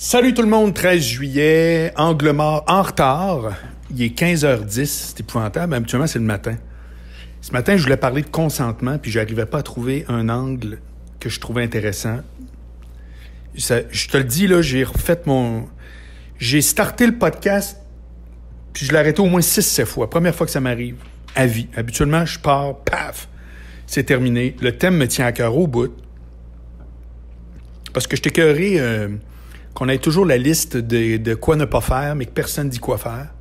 Salut tout le monde, 13 juillet, Angle mort en retard. Il est 15h10, c'est épouvantable. Habituellement, c'est le matin. Ce matin, je voulais parler de consentement, puis j'arrivais pas à trouver un angle que je trouvais intéressant. Je te le dis, là, j'ai starté le podcast, puis je l'ai arrêté au moins 6-7 fois. Première fois que ça m'arrive, à vie. Habituellement, je pars, paf, c'est terminé. Le thème me tient à cœur au bout. Parce que je t'ai écœuré qu'on ait toujours la liste de quoi ne pas faire, mais que personne dit quoi faire.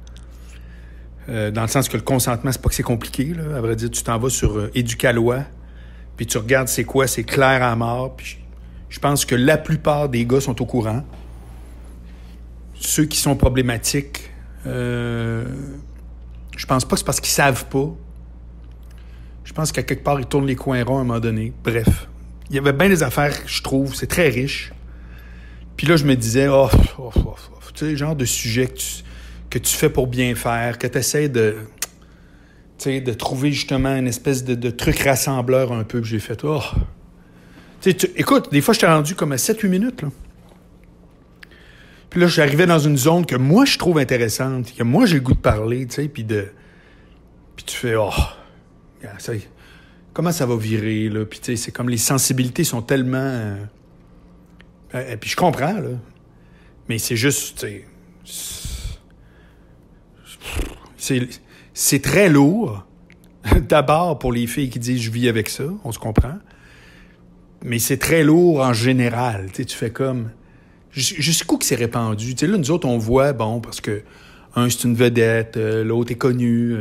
Dans le sens que le consentement, c'est pas que c'est compliqué, là. À vrai dire, tu t'en vas sur Éducalois, puis tu regardes c'est quoi, c'est clair à mort, puis je pense que la plupart des gars sont au courant. Ceux qui sont problématiques, je pense pas que c'est parce qu'ils savent pas. Je pense qu'à quelque part, ils tournent les coins ronds à un moment donné. Bref. Il y avait bien des affaires, je trouve, c'est très riche. Puis là, je me disais, tu sais, le genre de sujet que tu fais pour bien faire, que tu essaies de trouver justement une espèce de truc rassembleur un peu. Puis j'ai fait, écoute, des fois, je t'ai rendu comme à 7-8 minutes, là. Puis là, j'arrivais dans une zone que moi, je trouve intéressante, que moi, j'ai le goût de parler, tu sais, puis tu fais, comment ça va virer, là? Puis, tu sais, c'est comme les sensibilités sont tellement... puis je comprends, là. Mais c'est juste, tu sais... C'est très lourd. D'abord, pour les filles qui disent « je vis avec ça », on se comprend. Mais c'est très lourd en général. Tu sais, tu fais comme... Jusqu'où que c'est répandu? Tu sais, là, nous autres, on voit, bon, parce que un, c'est une vedette, l'autre est connu...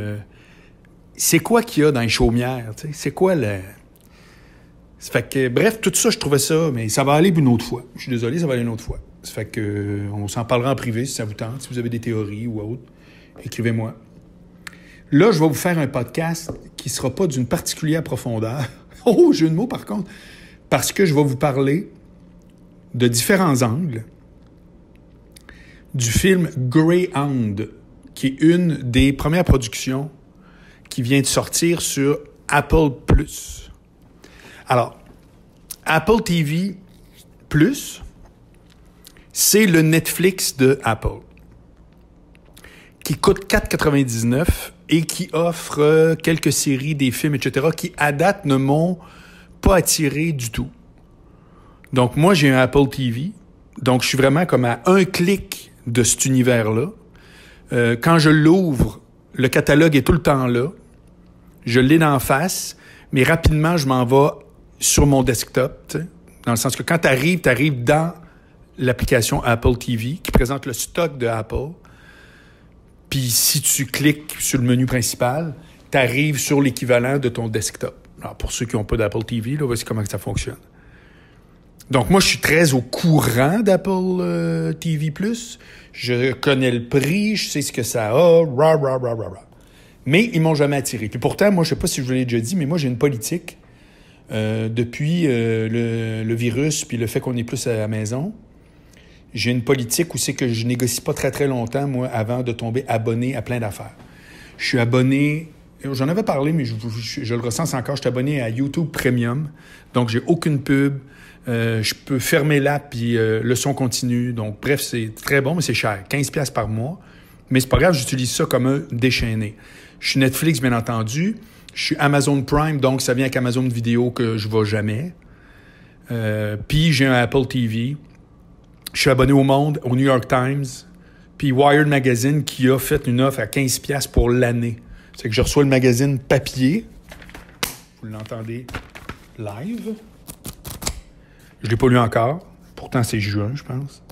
c'est quoi qu'il y a dans les chaumières, tu sais? C'est quoi le... Ça fait que, bref, tout ça, je trouvais ça, mais ça va aller une autre fois. Je suis désolé, ça va aller une autre fois. Ça fait que, on s'en parlera en privé si ça vous tente, si vous avez des théories ou autre. Écrivez-moi. Là, je vais vous faire un podcast qui sera pas d'une particulière profondeur. Oh, jeu de mots, par contre. Parce que je vais vous parler de différents angles du film Greyhound, qui est une des premières productions qui vient de sortir sur Apple+. Alors, Apple TV+, c'est le Netflix de Apple, qui coûte $4,99 et qui offre quelques séries, des films, etc., qui, à date, ne m'ont pas attiré du tout. Donc, moi, j'ai un Apple TV, donc je suis vraiment comme à un clic de cet univers-là. Quand je l'ouvre, le catalogue est tout le temps là. Je l'ai d'en face, mais rapidement, je m'en vais sur mon desktop, tu sais, dans le sens que quand tu arrives dans l'application Apple TV qui présente le stock de Apple. Puis si tu cliques sur le menu principal, tu arrives sur l'équivalent de ton desktop. Alors, pour ceux qui n'ont pas d'Apple TV, là, voici comment ça fonctionne. Donc, moi, je suis très au courant d'Apple TV+. Je connais le prix, je sais ce que ça a, mais ils m'ont jamais attiré. Puis pourtant, moi, je sais pas si je vous l'ai déjà dit, mais moi, j'ai une politique depuis le virus puis le fait qu'on est plus à la maison. J'ai une politique où c'est que je négocie pas très, très longtemps, moi, avant de tomber abonné à plein d'affaires. Je suis abonné... J'en avais parlé, mais je le ressens encore. Je suis abonné à YouTube Premium, donc j'ai aucune pub. Je peux fermer l'app, puis le son continue. Donc, bref, c'est très bon, mais c'est cher. 15$ par mois. Mais c'est pas grave, j'utilise ça comme un déchaîné. Je suis Netflix, bien entendu. Je suis Amazon Prime, donc ça vient avec Amazon Vidéo que je ne vais jamais. Puis j'ai un Apple TV. Je suis abonné au Monde, au New York Times. Puis Wired Magazine qui a fait une offre à 15$ pour l'année. C'est que je reçois le magazine papier. Vous l'entendez live. Je ne l'ai pas lu encore. Pourtant, c'est juin, je pense.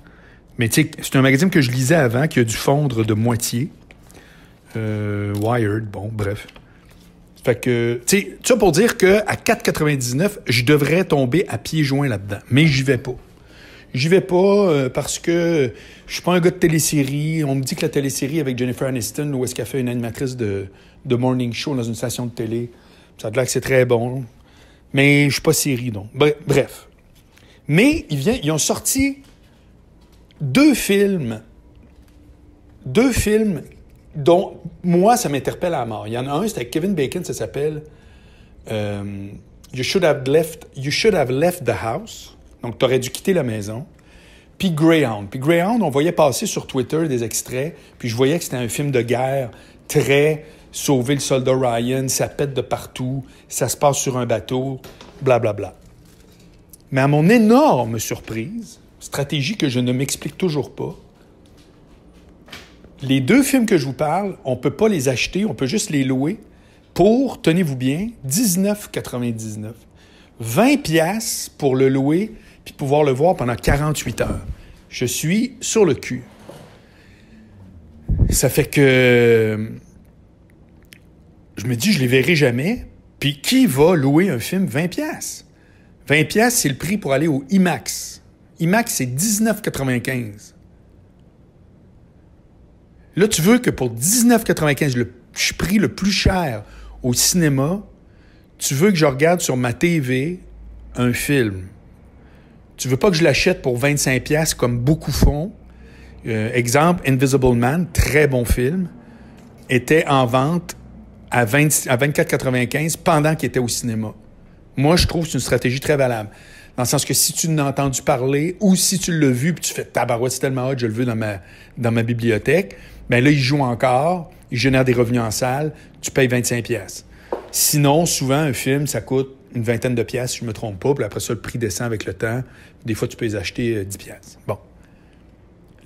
Mais tu sais, c'est un magazine que je lisais avant, qui a dû fondre de moitié. Wired, bon, bref. Fait que, tu sais, ça pour dire qu'à $4,99, je devrais tomber à pieds joints là-dedans. Mais j'y vais pas. J'y vais pas parce que je suis pas un gars de télésérie. On me dit que la télésérie avec Jennifer Aniston, où est-ce qu'elle fait une animatrice de morning show dans une station de télé, ça a l'air que c'est très bon. Mais je suis pas série, donc. Bref. Mais ils ont sorti deux films dont, moi, ça m'interpelle à mort. Il y en a un, c'est avec Kevin Bacon, ça s'appelle You should have left the house. Donc, tu aurais dû quitter la maison. Puis Greyhound. Puis Greyhound, on voyait passer sur Twitter des extraits, puis je voyais que c'était un film de guerre très sauver le soldat Ryan, ça pète de partout, ça se passe sur un bateau, blablabla. Mais à mon énorme surprise, stratégie que je ne m'explique toujours pas, les 2 films que je vous parle, on ne peut pas les acheter, on peut juste les louer pour, tenez-vous bien, 19,99. 20$ pour le louer puis pouvoir le voir pendant 48 heures. Je suis sur le cul. Ça fait que je me dis, je les verrai jamais. Puis qui va louer un film 20$? 20$, c'est le prix pour aller au IMAX. IMAX, c'est 19,95. Là, tu veux que pour 19,95, le prix le plus cher au cinéma, tu veux que je regarde sur ma TV un film. Tu veux pas que je l'achète pour 25$ comme beaucoup font. Exemple, Invisible Man, très bon film, était en vente à 24,95 pendant qu'il était au cinéma. Moi, je trouve que c'est une stratégie très valable. Dans le sens que si tu n'as entendu parler ou si tu l'as vu puis tu fais « Tabarouette, c'est tellement hot, je le veux dans ma bibliothèque », bien là, il joue encore, il génère des revenus en salle, tu payes 25$. Sinon, souvent, un film, ça coûte une vingtaine de piastres, si je ne me trompe pas, puis après ça, le prix descend avec le temps. Des fois, tu peux les acheter 10$. Bon.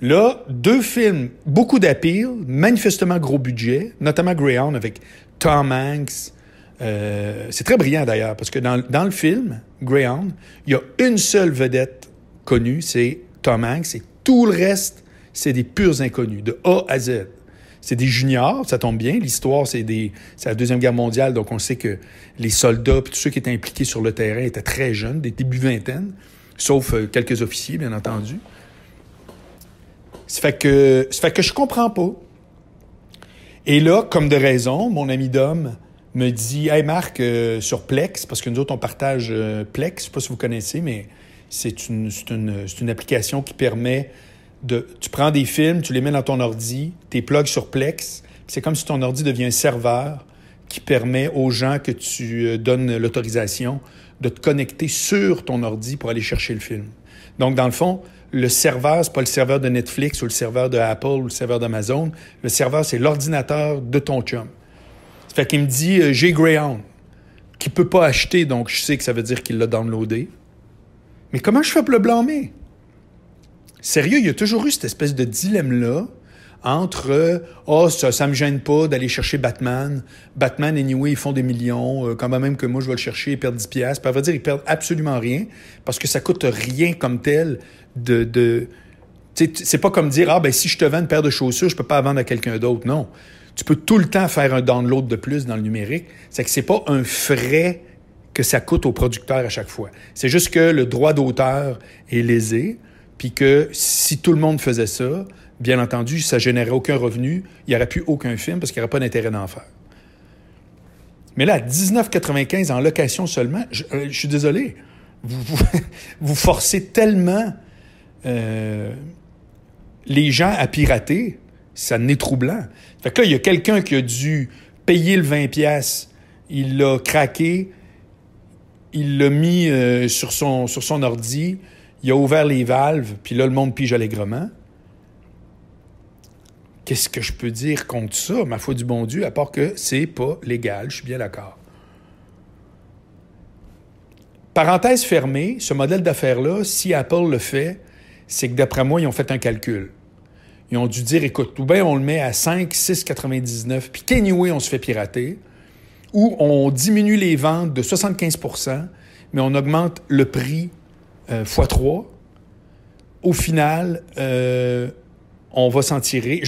Là, 2 films, beaucoup d'appeal, manifestement gros budget, notamment Greyhound avec Tom Hanks. C'est très brillant d'ailleurs, parce que dans le film, Greyhound, il y a une seule vedette connue, c'est Tom Hanks, et tout le reste, c'est des purs inconnus, de A à Z. C'est des juniors, ça tombe bien. L'histoire, c'est la Deuxième Guerre mondiale, donc on sait que les soldats et tous ceux qui étaient impliqués sur le terrain étaient très jeunes, des débuts vingtaine, sauf quelques officiers, bien entendu. Ça fait que je comprends pas. Et là, comme de raison, mon ami Dom me dit « Hey Marc, sur Plex, parce que nous autres, on partage Plex, je sais pas si vous connaissez, mais c'est une application qui permet tu prends des films, tu les mets dans ton ordi, tu les plugs sur Plex, c'est comme si ton ordi devient un serveur qui permet aux gens que tu donnes l'autorisation de te connecter sur ton ordi pour aller chercher le film. Donc, dans le fond, le serveur, c'est pas le serveur de Netflix ou le serveur de Apple ou le serveur d'Amazon. Le serveur, c'est l'ordinateur de ton chum. Ça fait qu'il me dit « J'ai Greyhound », qu'il peut pas acheter, donc je sais que ça veut dire qu'il l'a downloadé. Mais comment je fais pour le blâmer? Sérieux, il y a toujours eu cette espèce de dilemme-là entre ça me gêne pas d'aller chercher Batman. Batman, anyway, ils font des millions. Quand même que moi, je vais le chercher et perdre 10$. Puis, à vrai dire, ils perdent absolument rien parce que ça coûte rien comme tel c'est pas comme dire, si je te vends une paire de chaussures, je peux pas la vendre à quelqu'un d'autre. Non. Tu peux tout le temps faire un download de plus dans le numérique. C'est que c'est pas un frais que ça coûte au producteur à chaque fois. C'est juste que le droit d'auteur est lésé. Puis que si tout le monde faisait ça, bien entendu, ça ne générait aucun revenu, il n'y aurait plus aucun film parce qu'il n'y aurait pas d'intérêt d'en faire. Mais là, à 19,95 en location seulement, je suis désolé, vous forcez tellement les gens à pirater, ça n'est troublant. Fait que là, il y a quelqu'un qui a dû payer le 20$, il l'a craqué, il l'a mis sur son ordi, il a ouvert les valves, puis là, le monde pige allègrement. Qu'est-ce que je peux dire contre ça, ma foi du bon Dieu, à part que c'est pas légal, je suis bien d'accord. Parenthèse fermée, ce modèle d'affaires-là, si Apple le fait, c'est que d'après moi, ils ont fait un calcul. Ils ont dû dire, écoute, ou bien on le met à 5, 6,99, puis qu'anyway, on se fait pirater, ou on diminue les ventes de 75%, mais on augmente le prix x3. Au final, on va s'en tirer.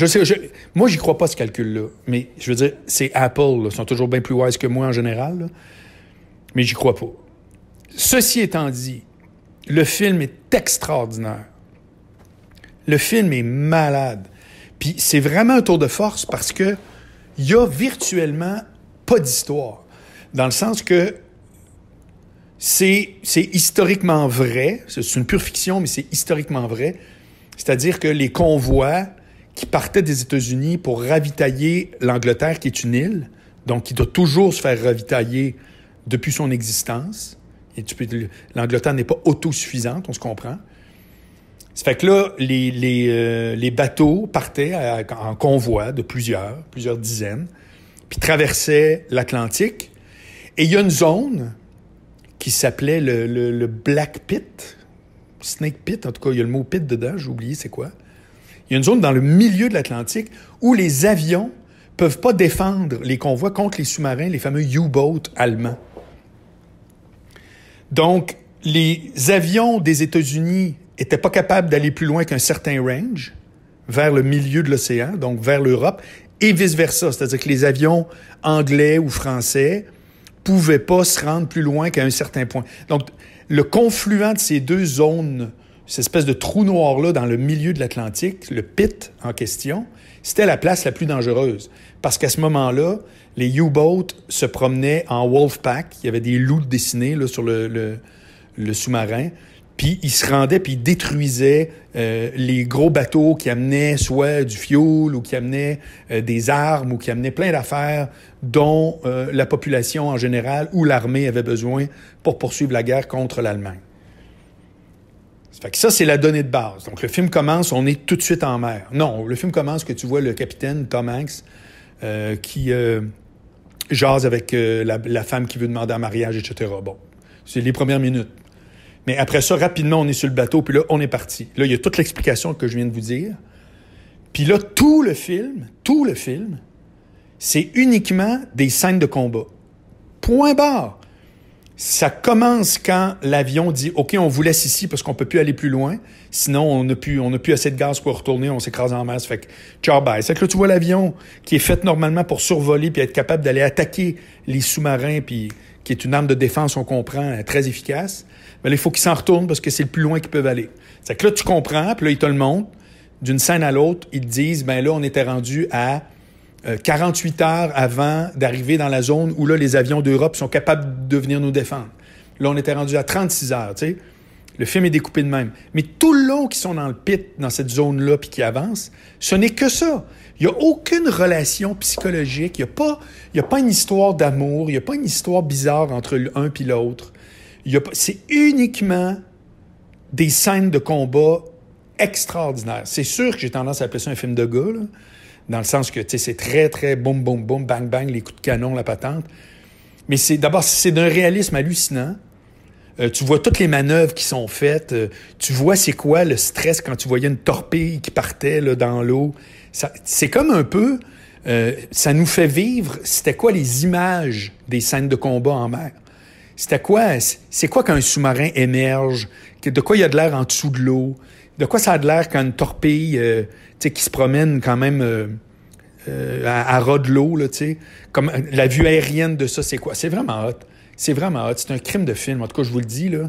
Moi, j'y crois pas, ce calcul-là. Mais je veux dire, c'est Apple. Là. Ils sont toujours bien plus wise que moi en général. Là. Mais j'y crois pas. Ceci étant dit, le film est extraordinaire. Le film est malade. Puis c'est vraiment un tour de force parce que il y a virtuellement pas d'histoire. Dans le sens que c'est historiquement vrai. C'est une pure fiction, mais c'est historiquement vrai. C'est-à-dire que les convois qui partaient des États-Unis pour ravitailler l'Angleterre, qui est une île, donc qui doit toujours se faire ravitailler depuis son existence, et l'Angleterre n'est pas autosuffisante, on se comprend, Ça fait que là, les bateaux partaient en convoi de plusieurs dizaines, puis traversaient l'Atlantique. Et il y a une zone qui s'appelait le Black Pit, Snake Pit, en tout cas, il y a le mot pit dedans, j'ai oublié c'est quoi. Il y a une zone dans le milieu de l'Atlantique où les avions peuvent pas défendre les convois contre les sous-marins, les fameux U-boats allemands. Donc, les avions des États-Unis étaient pas capables d'aller plus loin qu'un certain range vers le milieu de l'océan, donc vers l'Europe, et vice-versa. C'est-à-dire que les avions anglais ou français pouvaient pas se rendre plus loin qu'à un certain point. Donc, le confluent de ces deux zones, cette espèce de trou noir-là dans le milieu de l'Atlantique, le pit en question, c'était la place la plus dangereuse. Parce qu'à ce moment-là, les U-boats se promenaient en Wolfpack. Il y avait des loups dessinés là, sur le sous-marin. Puis ils se rendaient, puis ils détruisaient les gros bateaux qui amenaient soit du fioul ou qui amenaient des armes ou qui amenaient plein d'affaires dont la population en général ou l'armée avait besoin pour poursuivre la guerre contre l'Allemagne. Ça fait que ça, c'est la donnée de base. Donc le film commence, on est tout de suite en mer. Non, le film commence que tu vois le capitaine Tom Hanks qui jase avec la femme qui veut demander en mariage, etc. Bon, c'est les premières minutes. Mais après ça, rapidement, on est sur le bateau, puis là, on est parti. Là, il y a toute l'explication que je viens de vous dire. Puis là, tout le film, c'est uniquement des scènes de combat. Point barre. Ça commence quand l'avion dit « OK, on vous laisse ici parce qu'on peut plus aller plus loin. Sinon, on n'a plus assez de gaz pour retourner, on s'écrase en masse. » Fait que ciao, bye. C'est que là, tu vois l'avion qui est fait normalement pour survoler puis être capable d'aller attaquer les sous-marins, puis qui est une arme de défense, on comprend, très efficace. Mais là, il faut qu'ils s'en retournent parce que c'est le plus loin qu'ils peuvent aller. C'est que là, tu comprends, puis là, ils te le montrent. D'une scène à l'autre, ils te disent, ben là, on était rendu à 48 heures avant d'arriver dans la zone où là, les avions d'Europe sont capables de venir nous défendre. Là, on était rendu à 36 heures, tu sais. Le film est découpé de même. Mais tout le long qu'ils sont dans le pit, dans cette zone-là, puis qu'ils avancent, ce n'est que ça. Il n'y a aucune relation psychologique. Il n'y a pas une histoire d'amour. Il n'y a pas une histoire bizarre entre l'un et l'autre. C'est uniquement des scènes de combat extraordinaires. C'est sûr que j'ai tendance à appeler ça un film de gars, là, dans le sens que c'est très, très boum, boum, boum, bang, bang, les coups de canon, la patente. Mais c'est d'un réalisme hallucinant. Tu vois toutes les manœuvres qui sont faites. Tu vois c'est quoi le stress quand tu voyais une torpille qui partait là, dans l'eau. C'est comme un peu... ça nous fait vivre c'était quoi les images des scènes de combat en mer. C'est quoi qu'un sous-marin émerge? De quoi il y a de l'air en dessous de l'eau? De quoi ça a de l'air quand une torpille qui se promène quand même à ras de l'eau? Là, comme la vue aérienne de ça, c'est quoi? C'est vraiment hot. C'est vraiment hot. C'est un crime de film. En tout cas, je vous le dis, là.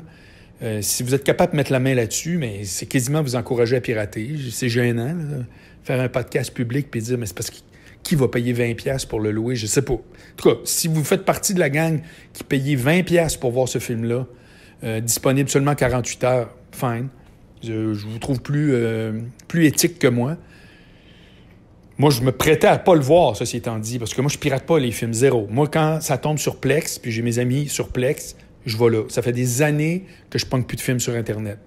Si vous êtes capable de mettre la main là-dessus, mais c'est quasiment vous encourager à pirater. C'est gênant, là, faire un podcast public puis dire, mais c'est parce que qui va payer 20$ pour le louer? Je sais pas. En tout cas, si vous faites partie de la gang qui payait 20$ pour voir ce film-là, disponible seulement 48 heures, fine. Je vous trouve plus éthique que moi. Moi, je me prêtais à pas le voir, ceci étant dit, parce que moi, je pirate pas les films zéro. Moi, quand ça tombe sur Plex, puis j'ai mes amis sur Plex, je vais là. Ça fait des années que je pogne plus de films sur Internet.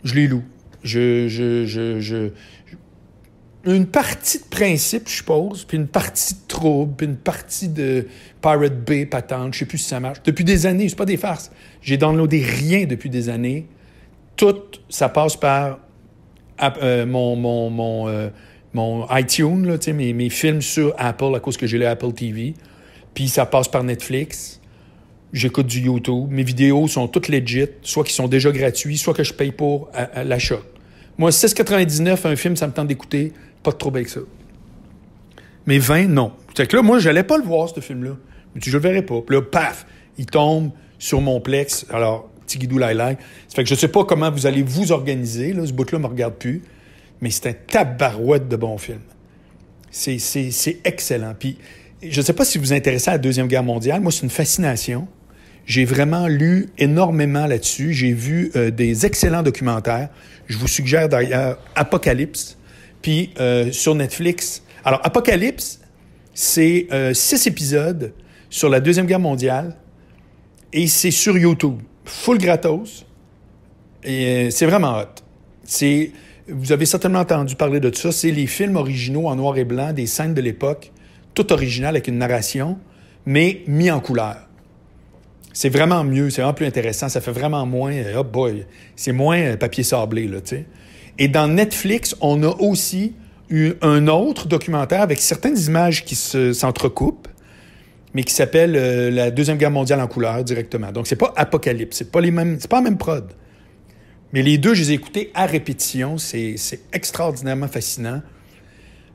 Je les loue. Une partie de principe, je suppose, puis une partie de trouble, puis une partie de Pirate Bay, patente, je sais plus si ça marche. Depuis des années, c'est pas des farces. J'ai downloadé rien depuis des années. Tout, ça passe par mon iTunes, là, mes films sur Apple, à cause que j'ai le Apple TV. Puis ça passe par Netflix. J'écoute du YouTube. Mes vidéos sont toutes legit, soit qui sont déjà gratuits, soit que je paye pour à l'achat. Moi, 6,99 un film, ça me tente d'écouter. Pas de trouble avec ça. Mais 20, non. C'est que là, moi, j'allais pas le voir, ce film-là. Je le verrais pas. Puis là, paf, il tombe sur mon Plex. Alors, tigidou lai. Ça fait que je sais pas comment vous allez vous organiser. Là, ce bout-là me regarde plus. Mais c'est un tabarouette de bon film. C'est excellent. Puis, je sais pas si vous vous intéressez à la Deuxième Guerre mondiale. Moi, c'est une fascination. J'ai vraiment lu énormément là-dessus. J'ai vu des excellents documentaires. Je vous suggère d'ailleurs Apocalypse. Puis sur Netflix. Alors, Apocalypse, c'est 6 épisodes sur la Deuxième Guerre mondiale. Et c'est sur YouTube. Full gratos. Et c'est vraiment hot. Vous avez certainement entendu parler de ça, c'est les films originaux en noir et blanc, des scènes de l'époque, tout original avec une narration, mais mis en couleur. C'est vraiment mieux, c'est vraiment plus intéressant, ça fait vraiment moins, oh boy, c'est moins papier sablé, là, tu sais. Et dans Netflix, on a aussi eu un autre documentaire avec certaines images qui s'entrecoupent, mais qui s'appelle La Deuxième Guerre mondiale en couleur directement. Donc, c'est pas Apocalypse, c'est pas la même prod. Mais les deux, je les ai écoutés à répétition. C'est extraordinairement fascinant.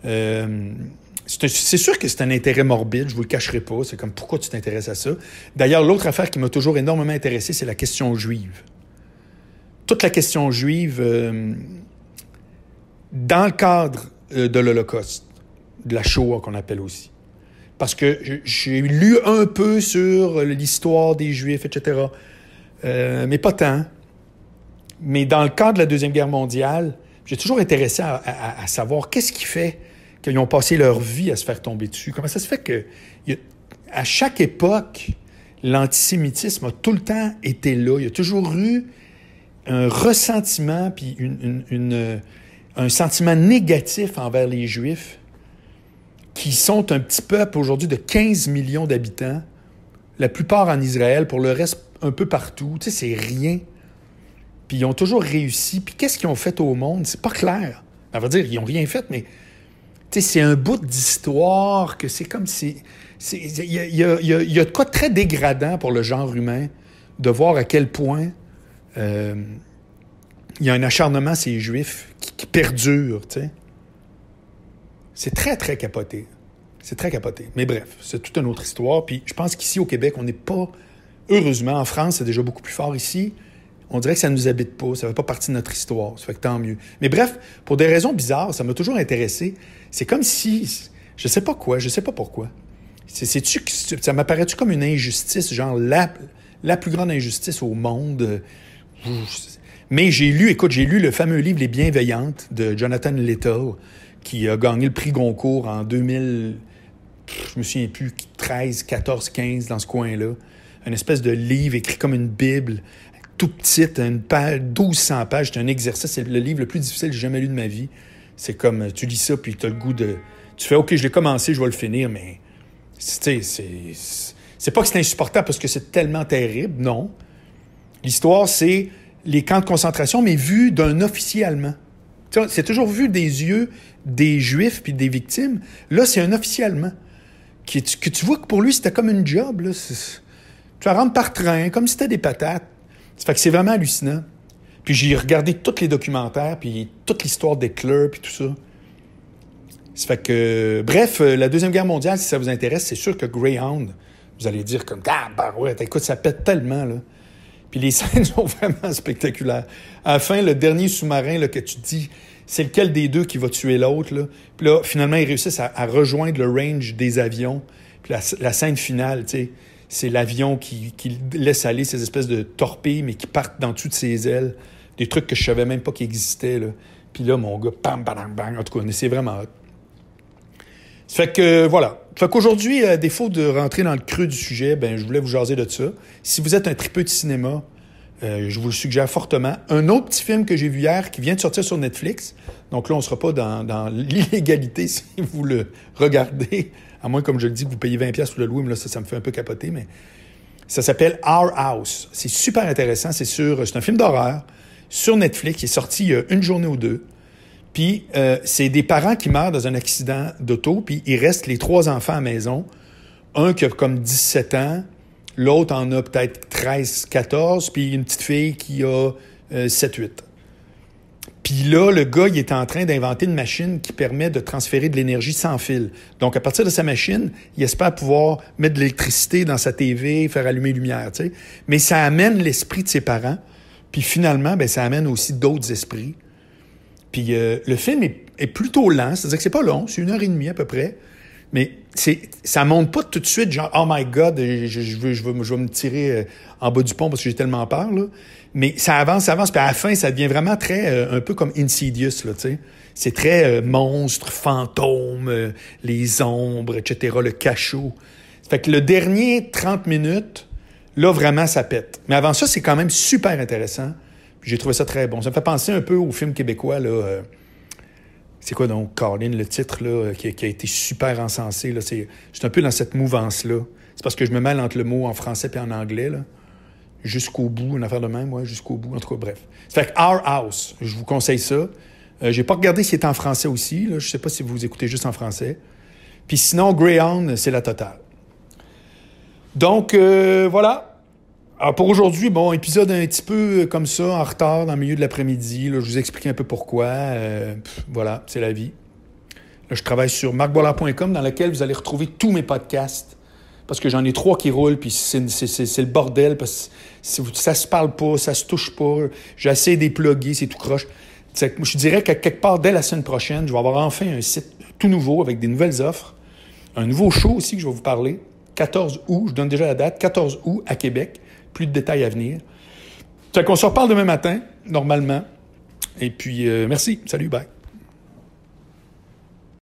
C'est sûr que c'est un intérêt morbide, je vous le cacherai pas. C'est comme, pourquoi tu t'intéresses à ça? D'ailleurs, l'autre affaire qui m'a toujours énormément intéressé, c'est la question juive. Toute la question juive, dans le cadre de l'Holocauste, de la Shoah qu'on appelle aussi. Parce que j'ai lu un peu sur l'histoire des Juifs, etc. Mais pas tant. Mais dans le cadre de la Deuxième Guerre mondiale, j'ai toujours intéressé à savoir qu'est-ce qui fait qu'ils ont passé leur vie à se faire tomber dessus. Comment ça se fait que, à chaque époque, l'antisémitisme a tout le temps été là. Il y a toujours eu un ressentiment puis un sentiment négatif envers les Juifs, qui sont un petit peuple aujourd'hui de 15 millions d'habitants, la plupart en Israël, pour le reste un peu partout. Tu sais, c'est rien. Puis ils ont toujours réussi. Puis qu'est-ce qu'ils ont fait au monde? C'est pas clair. On va dire, ils n'ont rien fait, mais c'est un bout d'histoire que c'est comme si... Il y a de quoi de très dégradant pour le genre humain de voir à quel point il y a un acharnement, ces Juifs, qui perdure, tu sais. C'est très, très capoté. C'est très capoté. Mais bref, c'est toute une autre histoire. Puis je pense qu'ici, au Québec, on n'est pas... Heureusement, en France, c'est déjà beaucoup plus fort ici. On dirait que ça ne nous habite pas, ça ne fait pas partie de notre histoire, ça fait que tant mieux. Mais bref, pour des raisons bizarres, ça m'a toujours intéressé. C'est comme si, je sais pas quoi, je sais pas pourquoi. Ça m'apparaît-tu comme une injustice, genre la plus grande injustice au monde? Mais j'ai lu le fameux livre Les Bienveillantes de Jonathan Little, qui a gagné le prix Goncourt en 2000, je me souviens plus, 13, 14, 15, dans ce coin-là. Une espèce de livre écrit comme une Bible, tout petite, une page, 1200 pages, c'est un exercice, c'est le livre le plus difficile que j'ai jamais lu de ma vie. C'est comme, tu lis ça, puis tu as le goût de... Tu fais, OK, je l'ai commencé, je vais le finir, mais... C'est pas que c'est insupportable parce que c'est tellement terrible, non. L'histoire, c'est les camps de concentration, mais vu d'un officier allemand. C'est toujours vu des yeux des Juifs puis des victimes. Là, c'est un officier allemand que tu vois que pour lui, c'était comme une job, là. Tu la rentres par train, comme si c'était des patates. Ça fait que c'est vraiment hallucinant. Puis j'ai regardé tous les documentaires, puis toute l'histoire d'Hitler, puis tout ça. Ça fait que... Bref, la Deuxième Guerre mondiale, si ça vous intéresse, c'est sûr que Greyhound, vous allez dire comme... Ah, ben ouais, écoute, ça pète tellement, là. Puis les scènes sont vraiment spectaculaires. À la fin, le dernier sous-marin, là, que tu te dis, c'est lequel des deux qui va tuer l'autre, là. Puis là, finalement, ils réussissent à rejoindre le range des avions. Puis la scène finale, tu sais... C'est l'avion qui laisse aller ces espèces de torpilles, mais qui partent dans dessous de ses ailes. Des trucs que je savais même pas qu'ils existaient, là. Puis là, mon gars, bam, bam, bam. En tout cas, c'est vraiment hot. Ça fait que, voilà. Ça fait qu'aujourd'hui, à défaut de rentrer dans le creux du sujet, ben, je voulais vous jaser de ça. Si vous êtes un tripeux de cinéma, je vous le suggère fortement. Un autre petit film que j'ai vu hier, qui vient de sortir sur Netflix. Donc là, on sera pas dans l'illégalité si vous le regardez. À moins, comme je le dis, que vous payez 20$ pour le louer, mais là, ça me fait un peu capoter, mais ça s'appelle Our House. C'est super intéressant. C'est un film d'horreur sur Netflix qui est sorti il y a une journée ou deux. Puis, c'est des parents qui meurent dans un accident d'auto, puis il reste les 3 enfants à la maison. Un qui a comme 17 ans, l'autre en a peut-être 13, 14, puis une petite fille qui a 7, 8. Puis là, le gars, il est en train d'inventer une machine qui permet de transférer de l'énergie sans fil. Donc, à partir de sa machine, il espère pouvoir mettre de l'électricité dans sa TV, faire allumer les lumières, tu sais. Mais ça amène l'esprit de ses parents. Puis finalement, ben, ça amène aussi d'autres esprits. Puis le film est plutôt lent, c'est-à-dire que c'est pas long, c'est 1h30 à peu près. Mais ça monte pas tout de suite, genre, oh my God, je vais me tirer en bas du pont parce que j'ai tellement peur, là. Mais ça avance, puis à la fin, ça devient vraiment très, un peu comme Insidious, là, tu sais. C'est très monstre, fantôme, les ombres, etc., le cachot. Ça fait que le dernier 30 minutes, là, vraiment, ça pète. Mais avant ça, c'est quand même super intéressant. Puis j'ai trouvé ça très bon. Ça me fait penser un peu au film québécois, là. C'est quoi donc, Colin, le titre, là, qui a été super encensé, là. C'est un peu dans cette mouvance-là. C'est parce que je me mêle entre le mot en français et en anglais, là. Jusqu'au bout, une affaire de même, ouais, jusqu'au bout. En tout cas, bref. Ça fait que Our House, je vous conseille ça. J'ai pas regardé s'il est en français aussi, là. Je sais pas si vous écoutez juste en français. Puis sinon, Greyhound, c'est la totale. Donc, voilà. Alors pour aujourd'hui, bon, épisode un petit peu comme ça, en retard, dans le milieu de l'après-midi. Là, je vous explique un peu pourquoi. Voilà, c'est la vie. Là, je travaille sur marcboilard.com dans lequel vous allez retrouver tous mes podcasts. Parce que j'en ai 3 qui roulent, puis c'est le bordel, parce que ça se parle pas, ça se touche pas. J'essaie de les plugger, c'est tout croche. Je dirais qu'à quelque part, dès la semaine prochaine, je vais avoir enfin un site tout nouveau avec des nouvelles offres. Un nouveau show aussi que je vais vous parler. 14 août, je donne déjà la date, 14 août à Québec. Plus de détails à venir. Fait qu'on se reparle demain matin, normalement. Et puis, merci. Salut, bye.